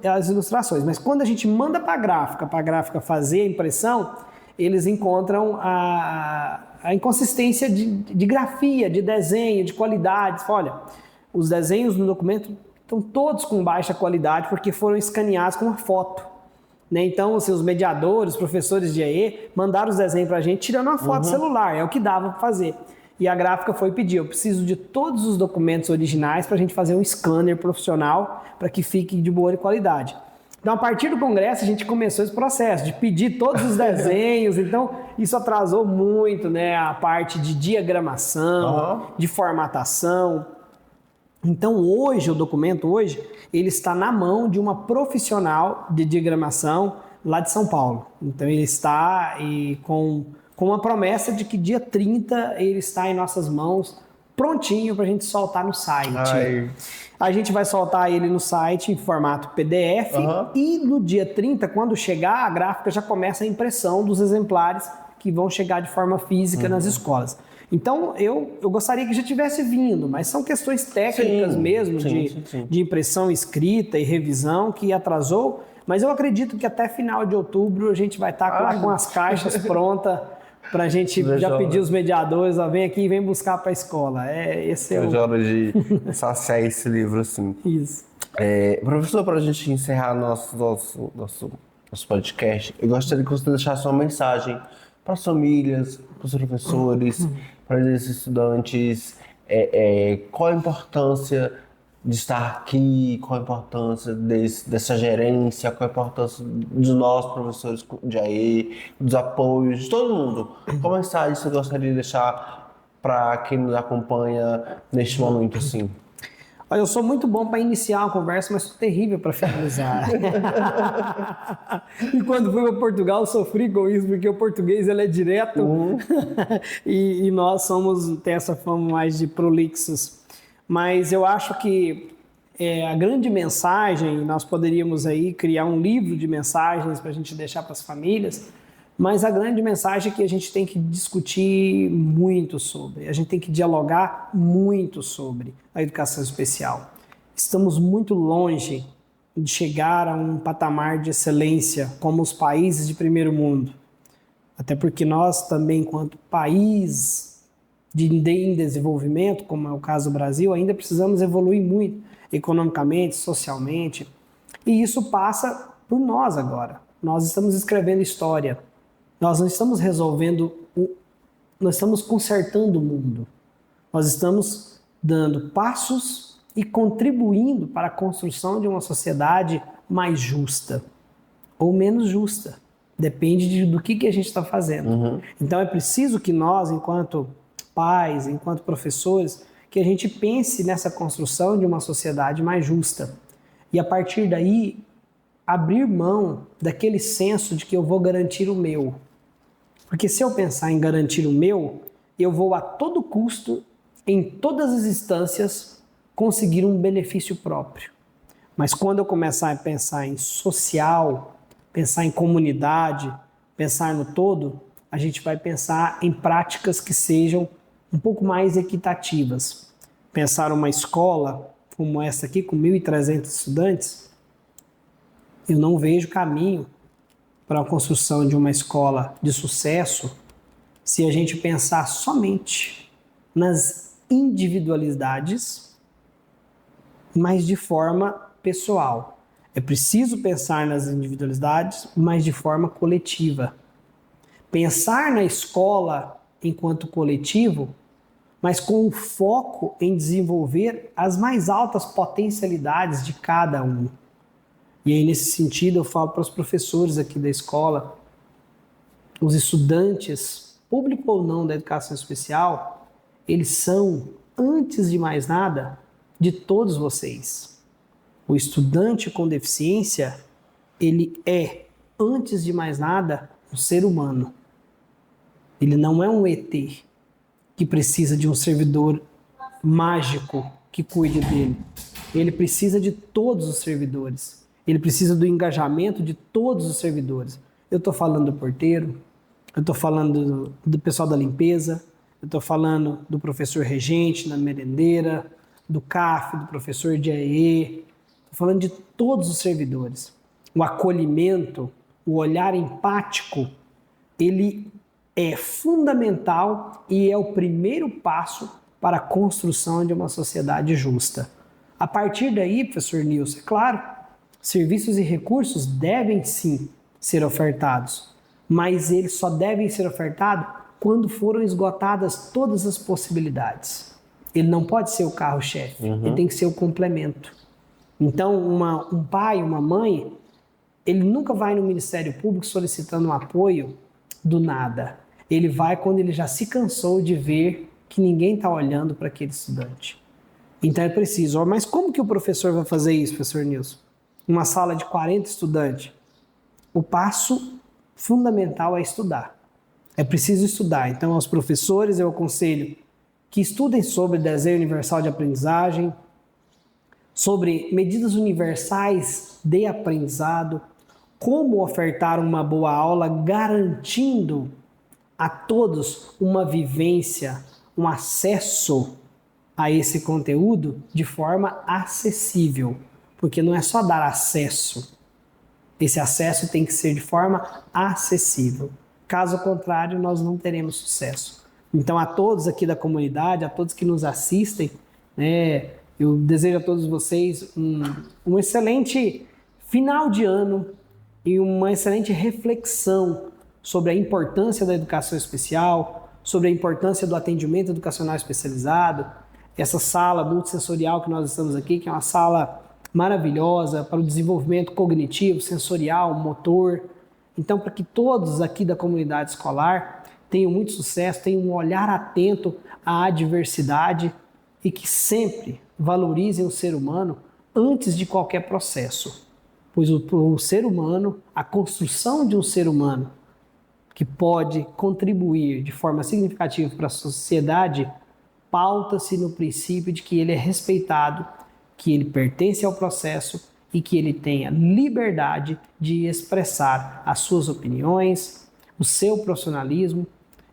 as ilustrações, mas quando a gente manda para a gráfica fazer a impressão, eles encontram a inconsistência de grafia, de desenho, de qualidade. Olha, os desenhos no documento estão todos com baixa qualidade porque foram escaneados com uma foto. Né? Então, assim, os mediadores, os professores de AE, mandaram os desenhos para a gente tirando uma foto celular, é o que dava para fazer. E a gráfica foi pedir, eu preciso de todos os documentos originais para a gente fazer um scanner profissional para que fique de boa qualidade. Então, a partir do congresso, a gente começou esse processo de pedir todos os desenhos. Então, isso atrasou muito, né, a parte de diagramação, de formatação. Então, hoje, o documento ele está na mão de uma profissional de diagramação lá de São Paulo. Então, ele está com a promessa de que dia 30 ele está em nossas mãos, prontinho para a gente soltar no site. A gente vai soltar ele no site em formato PDF e no dia 30, quando chegar, a gráfica já começa a impressão dos exemplares que vão chegar de forma física nas escolas. Então, eu gostaria que já tivesse vindo, mas são questões técnicas mesmo, de impressão escrita e revisão que atrasou, mas eu acredito que até final de outubro a gente vai estar lá com as caixas prontas para a gente já pedir os mediadores, ó, vem aqui e vem buscar para a escola. Esse é o... hora de saciar esse livro, assim. Isso. Professor, para a gente encerrar nosso podcast, eu gostaria que você deixasse uma mensagem para as famílias, para os professores, para esses estudantes, qual a importância de estar aqui, qual a importância dessa gerência, qual a importância dos nossos professores de AE, dos apoios, de todo mundo. Qual mensagem você gostaria de deixar para quem nos acompanha neste momento, assim? Olha, eu sou muito bom para iniciar uma conversa, mas sou terrível para finalizar. E quando fui para Portugal, eu sofri com isso, porque o português ele é direto e nós tem essa fama mais de prolixos. Mas eu acho que a grande mensagem, nós poderíamos aí criar um livro de mensagens para a gente deixar para as famílias, mas a grande mensagem é que a gente tem que discutir muito sobre, a gente tem que dialogar muito sobre a educação especial. Estamos muito longe de chegar a um patamar de excelência como os países de primeiro mundo. Até porque nós também, enquanto país em desenvolvimento, como é o caso do Brasil, ainda precisamos evoluir muito economicamente, socialmente, e isso passa por nós agora. Nós estamos escrevendo história, nós não estamos nós estamos consertando o mundo, nós estamos dando passos e contribuindo para a construção de uma sociedade mais justa ou menos justa, depende do que a gente está fazendo. Então é preciso que nós, enquanto pais, enquanto professores, que a gente pense nessa construção de uma sociedade mais justa. E a partir daí, abrir mão daquele senso de que eu vou garantir o meu. Porque se eu pensar em garantir o meu, eu vou a todo custo, em todas as instâncias, conseguir um benefício próprio. Mas quando eu começar a pensar em social, pensar em comunidade, pensar no todo, a gente vai pensar em práticas que sejam um pouco mais equitativas. Pensar uma escola como essa aqui, com 1.300 estudantes, eu não vejo caminho para a construção de uma escola de sucesso se a gente pensar somente nas individualidades, mas de forma pessoal. É preciso pensar nas individualidades, mas de forma coletiva. Pensar na escola enquanto coletivo, mas com o foco em desenvolver as mais altas potencialidades de cada um. E aí, nesse sentido, eu falo para os professores aqui da escola, os estudantes, público ou não da educação especial, eles são, antes de mais nada, de todos vocês. O estudante com deficiência, ele é, antes de mais nada, um ser humano. Ele não é um ET que precisa de um servidor mágico que cuide dele. Ele precisa de todos os servidores. Ele precisa do engajamento de todos os servidores. Eu estou falando do porteiro, eu estou falando do pessoal da limpeza, eu estou falando do professor regente na merendeira, do CAF, do professor de AE, estou falando de todos os servidores. O acolhimento, o olhar empático, ele é fundamental e é o primeiro passo para a construção de uma sociedade justa. A partir daí, professor Nilson, é claro, serviços e recursos devem sim ser ofertados, mas eles só devem ser ofertados quando foram esgotadas todas as possibilidades. Ele não pode ser o carro-chefe, ele tem que ser o complemento. Então, um pai, uma mãe, ele nunca vai no Ministério Público solicitando um apoio do nada. Ele vai quando ele já se cansou de ver que ninguém está olhando para aquele estudante. Então é preciso. Mas como que o professor vai fazer isso, professor Nilson? Uma sala de 40 estudantes. O passo fundamental é estudar. É preciso estudar. Então, aos professores eu aconselho que estudem sobre desenho universal de aprendizagem, sobre medidas universais de aprendizado, como ofertar uma boa aula garantindo a todos uma vivência, um acesso a esse conteúdo de forma acessível. Porque não é só dar acesso. Esse acesso tem que ser de forma acessível. Caso contrário, nós não teremos sucesso. Então, a todos aqui da comunidade, a todos que nos assistem, né, eu desejo a todos vocês um excelente final de ano e uma excelente reflexão sobre a importância da educação especial, sobre a importância do atendimento educacional especializado. Essa sala multissensorial que nós estamos aqui, que é uma sala maravilhosa para o desenvolvimento cognitivo, sensorial, motor. Então, para que todos aqui da comunidade escolar tenham muito sucesso, tenham um olhar atento à adversidade e que sempre valorizem o ser humano antes de qualquer processo. Pois o ser humano, a construção de um ser humano que pode contribuir de forma significativa para a sociedade, pauta-se no princípio de que ele é respeitado, que ele pertence ao processo e que ele tenha liberdade de expressar as suas opiniões, o seu profissionalismo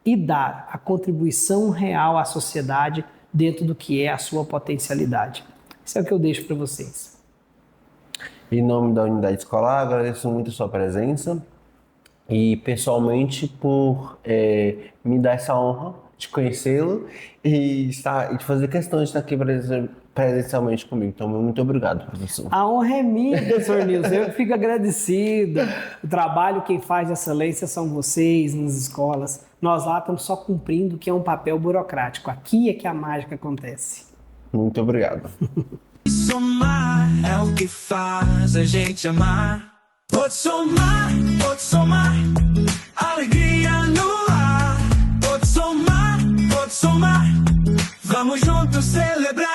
e dar a contribuição real à sociedade dentro do que é a sua potencialidade. Isso é o que eu deixo para vocês. Em nome da unidade escolar, agradeço muito a sua presença e pessoalmente por me dar essa honra de conhecê-lo e de fazer questão de estar aqui presencialmente comigo. Então, muito obrigado, professor. A honra é minha, professor Nilson. Eu fico agradecido. O trabalho, quem faz de excelência são vocês nas escolas. Nós lá estamos só cumprindo o que é um papel burocrático. Aqui é que a mágica acontece. Muito obrigado. Somar é o que faz a gente amar. Pode somar, alegria no ar. Pode somar, vamos juntos celebrar.